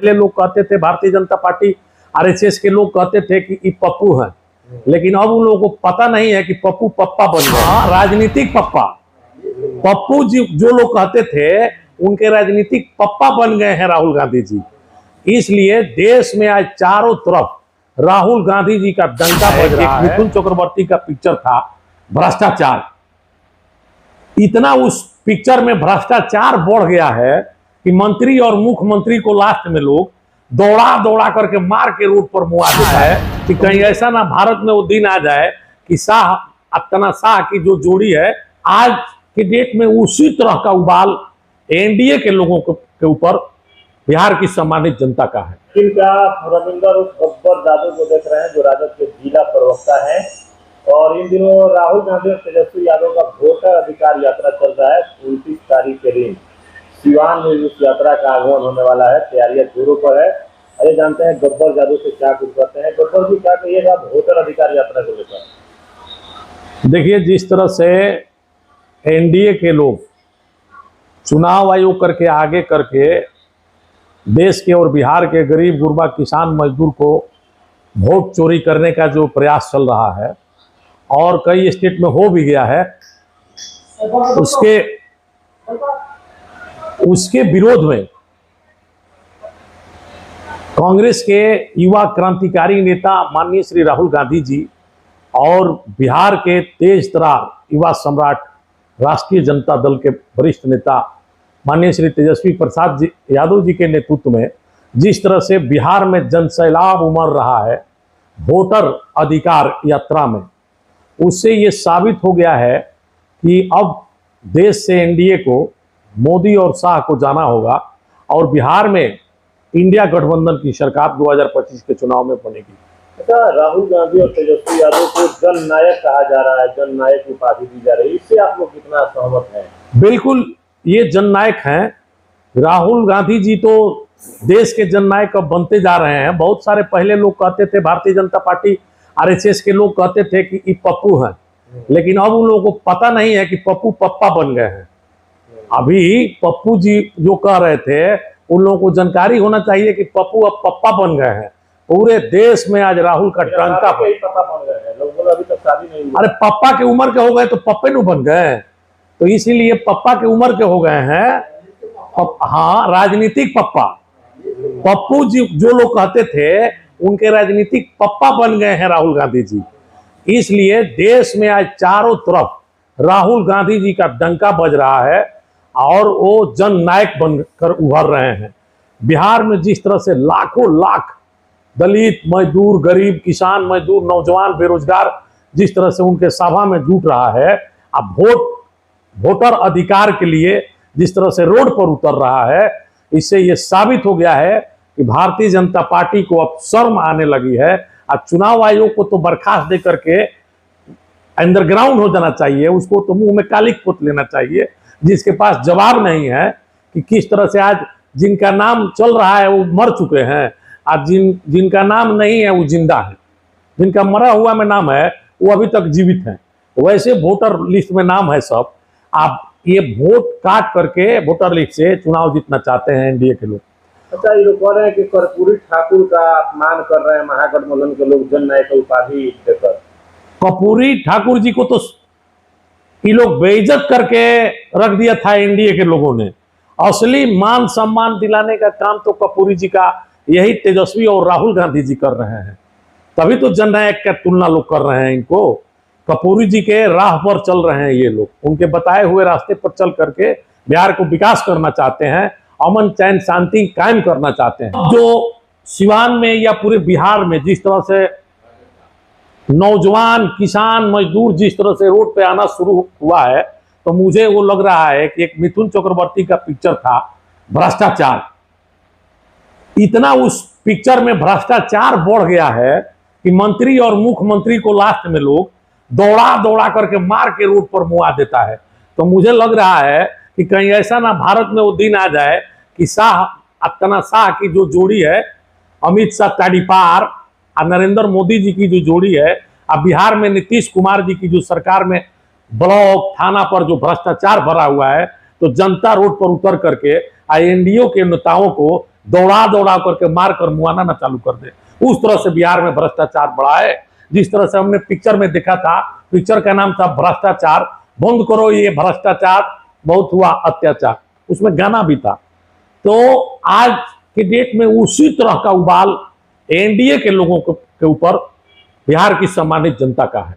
पहले लोग कहते थे भारतीय जनता पार्टी आरएसएस के लोग कहते थे कि ये पप्पू है, लेकिन अब उन लोगों को पता नहीं है कि पप्पू पप्पा बन गया। राजनीतिक पप्पा पप्पू जी जो लोग कहते थे उनके राजनीतिक पप्पा बन गए हैं राहुल गांधी जी। इसलिए देश में आज चारों तरफ राहुल गांधी जी का डंका बज रहा है। मिथुन चक्रवर्ती का पिक्चर था भ्रष्टाचार, इतना उस पिक्चर में भ्रष्टाचार बढ़ गया है कि मंत्री और मुख्यमंत्री को लास्ट में लोग दौड़ा दौड़ा करके मार के रोड पर मुआ देता है कि कहीं ऐसा ना भारत में वो दिन आ जाए कि शाह अतना शाह की जो जोड़ी है आज के डेट में उसी तरह का उबाल एनडीए के लोगों के ऊपर बिहार की सम्मानित जनता का है। इनका रविंदर उर्फ गब्बर जादव को देख रहे हैं जो राजद के जिला प्रवक्ता है, और इन दिनों राहुल गांधी और तेजस्वी यादव का वोटर अधिकार यात्रा चल रहा है। 29 तारीख के दिन सिवान में इस यात्रा का आगमन होने वाला है, तैयारियां जोरों पर है। अरे जानते हैं गब्बर जादव से क्या कुछ करते हैं। गब्बर जी क्या कहिएगा वोटर अधिकार यात्रा को लेकर? देखिए, जिस तरह से एनडीए के लोग चुनाव आयोग करके आगे करके देश के और बिहार के गरीब गुरबा किसान मजदूर को वोट चोरी करने का जो प्रयास चल रहा है और कई स्टेट में हो भी गया है, उसके विरोध में कांग्रेस के युवा क्रांतिकारी नेता माननीय श्री राहुल गांधी जी और बिहार के तेज तरार युवा सम्राट राष्ट्रीय जनता दल के वरिष्ठ नेता माननीय श्री तेजस्वी प्रसाद जी यादव जी के नेतृत्व में जिस तरह से बिहार में जनसैलाब उमड़ रहा है वोटर अधिकार यात्रा में, उससे ये साबित हो गया है कि अब देश से एनडीए को मोदी और शाह को जाना होगा और बिहार में इंडिया गठबंधन की सरकार 2025 के चुनाव में बनेगी। अच्छा, राहुल गांधी और तेजस्वी यादव को जननायक कहा जा रहा है, जननायक की उपाधि दी जा रही है, इससे आप लोग कितना सहमत हैं? बिल्कुल, ये जननायक हैं। राहुल गांधी जी तो देश के जननायक अब बनते जा रहे हैं। बहुत सारे पहले लोग कहते थे, भारतीय जनता पार्टी आरएसएस के लोग कहते थे कि ये पप्पू है, लेकिन अब उन लोगों को पता नहीं है कि पप्पू पप्पा बन गए हैं। अभी पप्पू जी जो कह रहे थे उन लोगों को जानकारी होना चाहिए कि पप्पू अब पप्पा बन गए हैं। पूरे देश में आज राहुल का डंका बन गए हैं। लोग बोले अभी तक शादी नहीं हुई। अरे पप्पा के उम्र के हो गए तो पप्पे नु बन गए, तो इसीलिए पप्पा के उम्र के हो गए हैं। हाँ, राजनीतिक पप्पा पप्पू जी जो लोग कहते थे उनके राजनीतिक पप्पा बन गए हैं राहुल गांधी जी। इसलिए देश में आज चारों तरफ राहुल गांधी जी का डंका बज रहा है और वो जननायक बनकर उभर रहे हैं। बिहार में जिस तरह से लाखों लाख दलित मजदूर, गरीब किसान मजदूर, नौजवान, बेरोजगार जिस तरह से उनके सभा में जुट रहा है, अब वोटर अधिकार के लिए जिस तरह से रोड पर उतर रहा है, इससे ये साबित हो गया है कि भारतीय जनता पार्टी को अब शर्म आने लगी है। अब चुनाव आयोग को तो बर्खास्त दे करके अंडरग्राउंड हो जाना चाहिए, उसको तो मुंह में कालिक पोत लेना चाहिए। जिसके पास जवाब नहीं है कि किस तरह से आज जिनका नाम चल रहा है वो मर चुके हैं, आज जिनका नाम नहीं है वो जिंदा है, जिनका मरा हुआ में नाम है वो अभी तक जीवित हैं। वैसे वोटर लिस्ट में नाम है सब। आप ये वोट काट करके वोटर लिस्ट से चुनाव जीतना चाहते हैं एनडीए के लोग। अच्छा, ये लोग कह रहे हैं कि कर्पूरी ठाकुर का अपमान कर रहे हैं महागठबंधन के लोग जननायक उपाधि देकर। कर्पूरी ठाकुर जी को तो ये लोग बेइज्जत करके रख दिया था एनडीए के लोगों ने। असली मान सम्मान दिलाने का काम तो कर्पूरी जी का यही तेजस्वी और राहुल गांधी जी कर रहे हैं, तभी तो जननायक का तुलना लोग कर रहे हैं इनको। कर्पूरी जी के राह पर चल रहे हैं ये लोग, उनके बताए हुए रास्ते पर चल करके बिहार को विकास करना चाहते हैं, अमन चैन शांति कायम करना चाहते हैं। जो सिवान में या पूरे बिहार में जिस तरह से नौजवान किसान मजदूर जिस तरह से रोड पे आना शुरू हुआ है, तो मुझे वो लग रहा है कि एक मिथुन चक्रवर्ती का पिक्चर था भ्रष्टाचार, इतना उस पिक्चर में भ्रष्टाचार बढ़ गया है कि मंत्री और मुख्यमंत्री को लास्ट में लोग दौड़ा दौड़ा करके मार के रोड पर मुआ देता है। तो मुझे लग रहा है कि कहीं ऐसा ना भारत में वो दिन आ जाए कि शाह अतना शाह की जो जोड़ी है, अमित शाह ताड़ीपार और नरेंद्र मोदी जी की जो जोड़ी है, अब बिहार में नीतीश कुमार जी की जो सरकार में ब्लॉक थाना पर जो भ्रष्टाचार भरा हुआ है, तो जनता रोड पर उतर करके एनडीए के नेताओं को दौड़ा दौड़ा करके मार कर मुआना ना चालू कर दे। उस तरह से बिहार में भ्रष्टाचार बढ़ा है। जिस तरह से हमने पिक्चर में देखा था, पिक्चर का नाम था भ्रष्टाचार, बंद करो ये भ्रष्टाचार, बहुत हुआ अत्याचार, उसमें गाना भी था। तो आज के डेट में उसी तरह का उबाल एनडीए के लोगों के ऊपर बिहार की सम्मानित जनता का है।